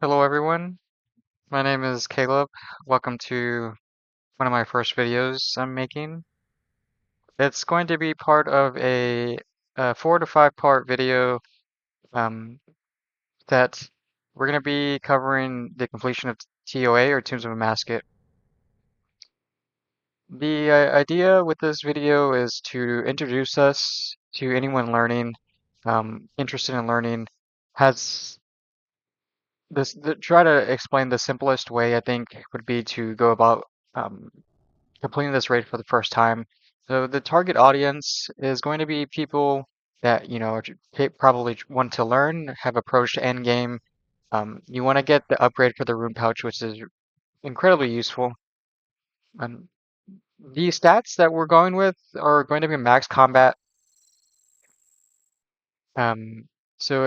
Hello everyone, my name is Caleb. Welcome to one of my first videos I'm making. It's going to be part of a 4 to 5 part video um, that we're going to be covering the completion of TOA or Tombs of a Mascot. The idea with this video is to introduce us to anyone learning, interested in learning, has try to explain the simplest way I think would be to go about um, completing this raid for the first time. So the target audience is going to be people that, probably want to learn, have approached endgame. You want to get the upgrade for the rune pouch, which is incredibly useful. Um, the stats that we're going with are going to be max combat. Um, so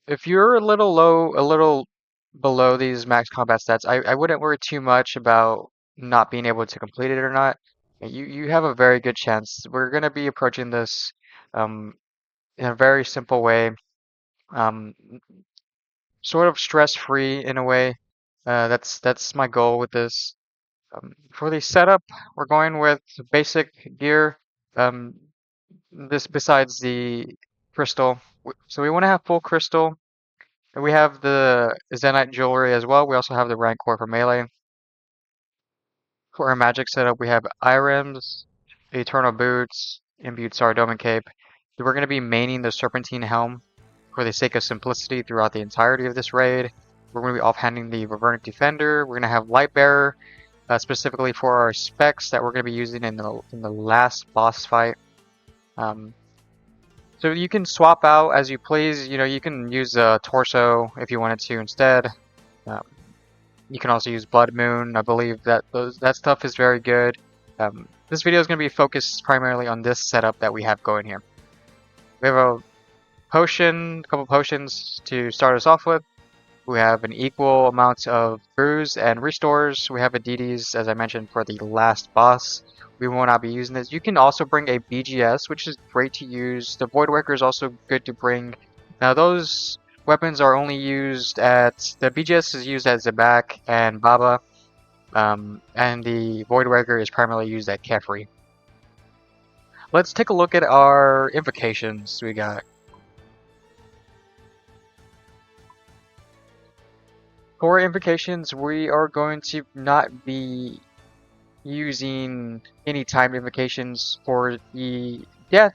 if you're a little low, a little below these max combat stats, I wouldn't worry too much about not being able to complete it or not. You have a very good chance. We're going to be approaching this um, in a very simple way, um, sort of stress-free in a way. That's my goal with this. For the setup, we're going with basic gear. Um, this besides the crystal. So we want to have full crystal. And we have the Zenite jewelry as well. We also have the Rancor for melee. For our magic setup, we have Irims, Eternal Boots, Imbued Sardoma Cape. We're going to be maining the Serpentine Helm for the sake of simplicity throughout the entirety of this raid. We're going to be offhanding the Revernic Defender. We're going to have Lightbearer, specifically for our specs that we're going to be using in the last boss fight. Um, so you can swap out as you please. You can use a Torso if you wanted to instead. Um, You can also use Blood Moon. I believe that stuff is very good. This video is going to be focused primarily on this setup that we have going here. We have a couple potions to start us off with. We have an equal amount of brews and restores. We have a DDs, as I mentioned, for the last boss. We will not be using this. You can also bring a BGS, which is great to use. The Voidwaker is also good to bring. Now those weapons are only used at... The BGS is used at Zabak and Baba, and the Voidwaker is primarily used at Kefri. Let's take a look at our invocations we got. For invocations, we are going to not be using any timed invocations. For the death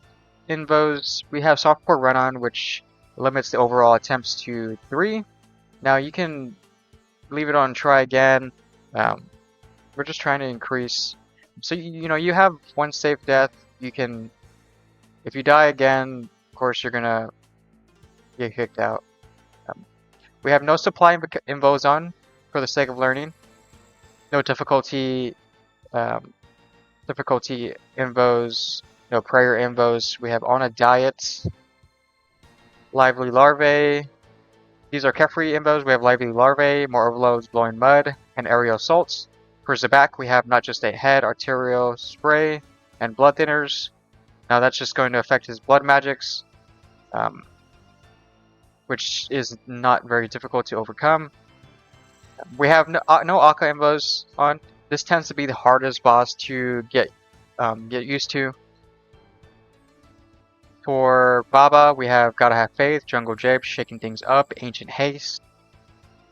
invos, we have softcore run-on, which limits the overall attempts to 3. Now you can leave it on try again. We're just trying to increase. So you have one safe death. You can, if you die again, of course you're gonna get kicked out. Um, we have no supply invos on for the sake of learning. No um, difficulty invos, no prayer invos. We have on a diet, lively larvae. These are Kefri invos. We have lively larvae, more overloads, blowing mud, and aerial assaults. For Zabak, we have not just a head, arterial spray, and blood thinners. Now that's just going to affect his blood magics, which is not very difficult to overcome. We have no Akka invos on. This tends to be the hardest boss to get used to. For Baba, we have Gotta Have Faith, Jungle Jabe, Shaking Things Up, Ancient Haste.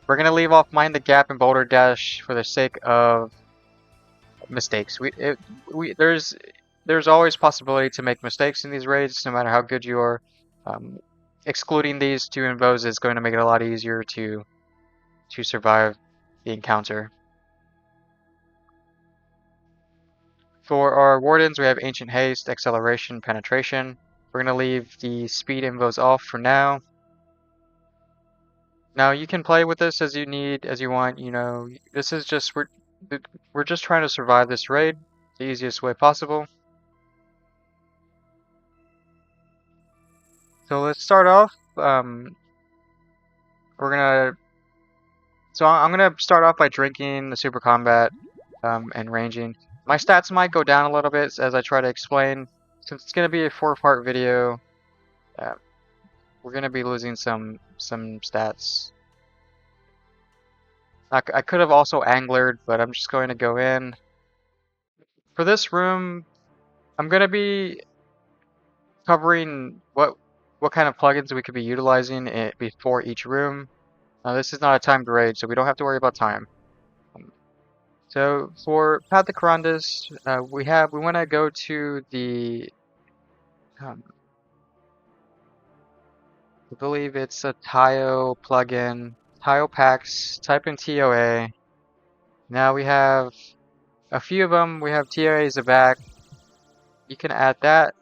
We're gonna leave off Mind the Gap and Boulder Dash for the sake of mistakes. There's always possibility to make mistakes in these raids, no matter how good you are. Excluding these 2 invos is going to make it a lot easier to survive the encounter. For our Wardens, we have Ancient Haste, Acceleration, Penetration. We're going to leave the speed invos off for now. Now you can play with this as you need, as you want. This is just we're just trying to survive this raid the easiest way possible. So let's start off. We're gonna. So I'm gonna start off by drinking the super combat and ranging. My stats might go down a little bit as I try to explain, since it's gonna be a 4-part video. Uh, we're gonna be losing some stats. I could have also anglered, but I'm just going to go in. For this room, I'm going to be covering what kind of plugins we could be utilizing before each room. This is not a timed raid, so we don't have to worry about time. So for Path to Corundus, we want to go to the um, I believe it's a Tile plugin, Tile packs. Type in TOA. Now we have a few of them. We have TOA as a back. You can add that.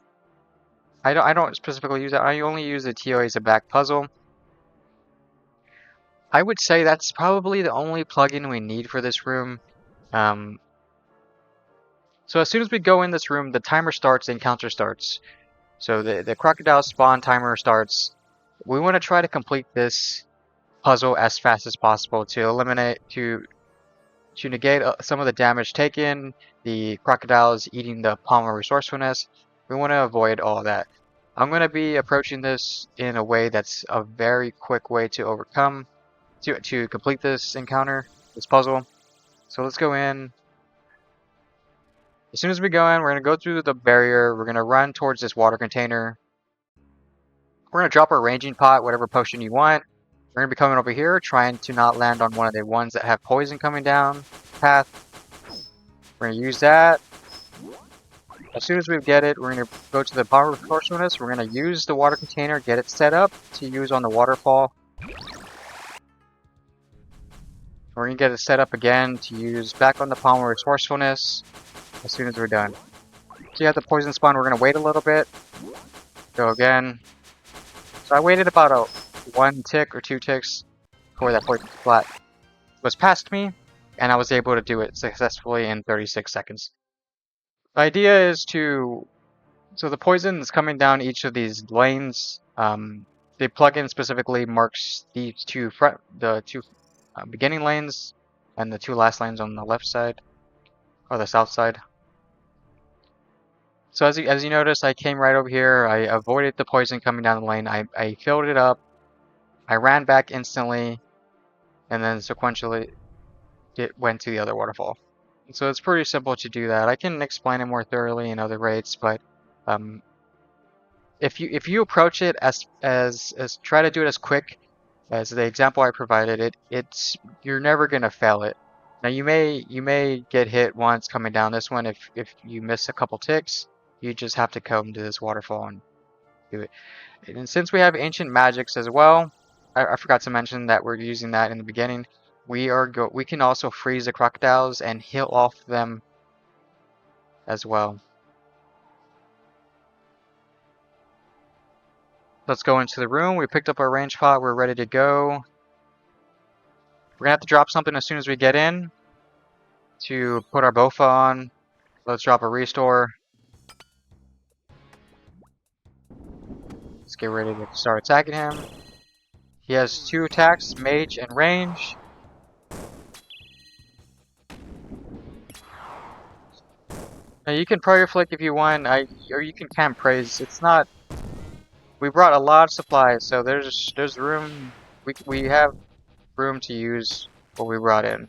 I don't specifically use that. I only use the TOA as a back puzzle. I would say that's probably the only plugin we need for this room. Um, so as soon as we go in this room, the timer starts, the encounter starts. So the crocodile spawn timer starts. We want to try to complete this puzzle as fast as possible to negate some of the damage taken. The crocodiles eating the palm of resourcefulness. We want to avoid all of that. I'm going to be approaching this in a way that's a very quick way to overcome, to complete this encounter, this puzzle. So let's go in. As soon as we go in, we're going to go through the barrier. We're going to run towards this water container. We're going to drop our ranging pot, whatever potion you want. We're going to be coming over here, trying to not land on one of the ones that have poison coming down path. We're going to use that. As soon as we get it, we're going to go to the power of resourcefulness. We're going to use the water container, get it set up to use on the waterfall. We're going to get it set up again to use back on the palm of resourcefulness as soon as we're done. So you have the poison spawn. We're going to wait a little bit. Go again. So I waited about a 1 tick or 2 ticks before that poison splat was past me, and I was able to do it successfully in 36 seconds. The idea is so the poison is coming down each of these lanes. The plugin specifically marks these two beginning lanes and the 2 last lanes on the left side or the south side. So as you notice, I came right over here. I avoided the poison coming down the lane. I filled it up. I ran back instantly, and then sequentially it went to the other waterfall. So it's pretty simple to do that. I can explain it more thoroughly in other rates, but if you approach it as try to do it as quick as the example I provided, you're never gonna fail it. Now you may get hit once coming down this one if you miss a couple ticks. You just have to come to this waterfall and do it. And since we have ancient magics as well, I forgot to mention that we're using that in the beginning. We can also freeze the crocodiles and heal off them as well. Let's go into the room. We picked up our range pot. We're ready to go. We're gonna have to drop something as soon as we get in to put our Bowfa on. Let's drop a restore. Let's get ready to start attacking him. He has 2 attacks, mage and range. Now you can prayer flick if you want, or you can camp praise. It's not. We brought a lot of supplies, so there's room. We have room to use what we brought in.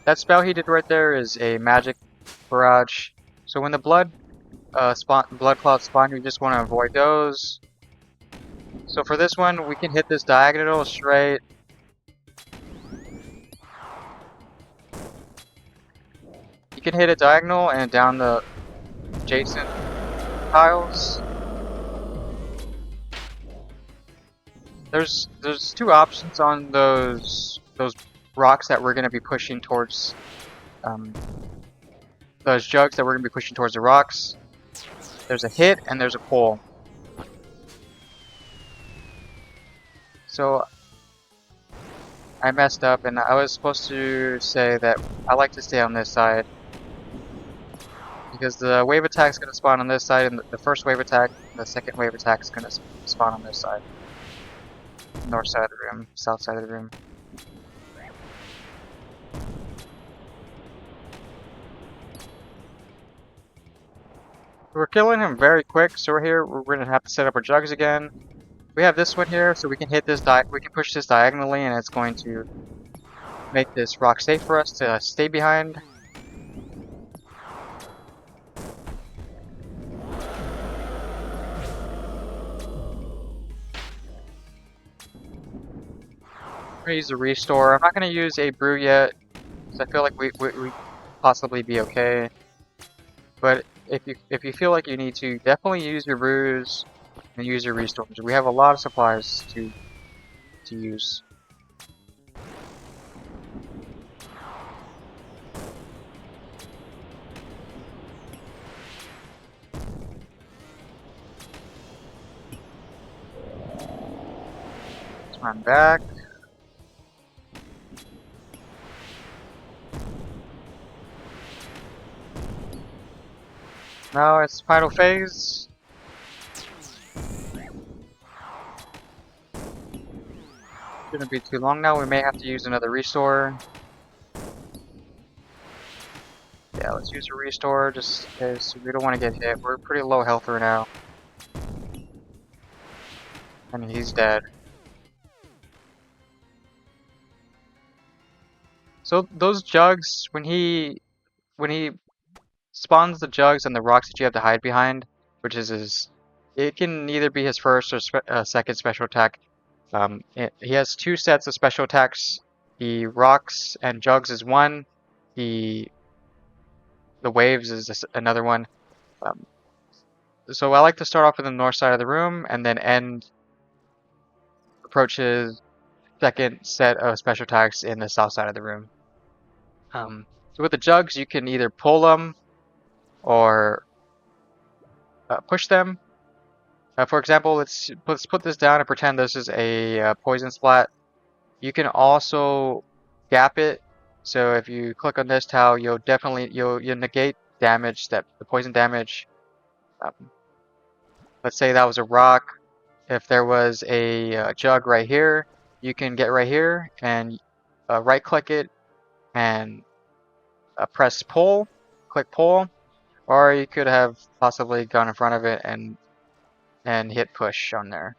That spell he did right there is a magic barrage. So when the blood clouds spawn, you just want to avoid those. So for this one, we can hit this diagonal straight. You can hit a diagonal and down the adjacent tiles. There's 2 options on those rocks that we're going to be pushing towards. Those jugs that we're going to be pushing towards the rocks. There's a hit and there's a pull. So I messed up, and I was supposed to say that I like to stay on this side because the wave attack is going to spawn on this side, and the first wave attack, the second wave attack is going to spawn on this side. North side of the room, south side of the room. We're killing him very quick, so we're going to have to set up our jugs again. We have this one here, so we can hit this we can push this diagonally, and it's going to make this rock safe for us to stay behind. I'm gonna use a restore. I'm not gonna use a brew yet, because I feel like we possibly be okay. But if you feel like you need to, definitely use your brews and use your restores. We have a lot of supplies to use. Let's run back. Now it's final phase. Shouldn't be too long now. We may have to use another restore. Yeah, let's use a restore just because we don't want to get hit. We're pretty low health right now. I mean, he's dead. So those jugs, when he spawns the jugs and the rocks that you have to hide behind, which is it can either be his first or second special attack. He has two sets of special attacks. The rocks and jugs is one. The the waves is another one. Um, so I like to start off with the north side of the room and then approach his second set of special attacks in the south side of the room. So with the jugs, you can either pull them or push them. For example, let's put this down and pretend this is a poison splat. You can also gap it. So if you click on this tile, you'll negate damage, that the poison damage. Um, let's say that was a rock. If there was a jug right here, you can get right here and right click it and press pull, click pull, or you could have possibly gone in front of it and hit push on there.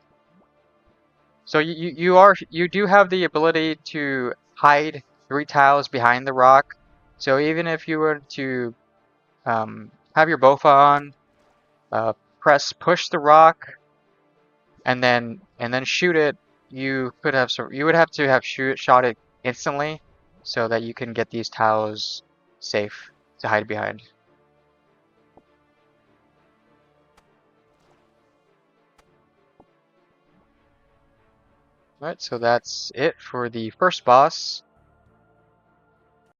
So you do have the ability to hide 3 tiles behind the rock. So even if you were to have your Bowfa on, press push the rock and then shoot it, you would have to have shot it instantly so that you can get these tiles safe to hide behind. Alright, so that's it for the first boss.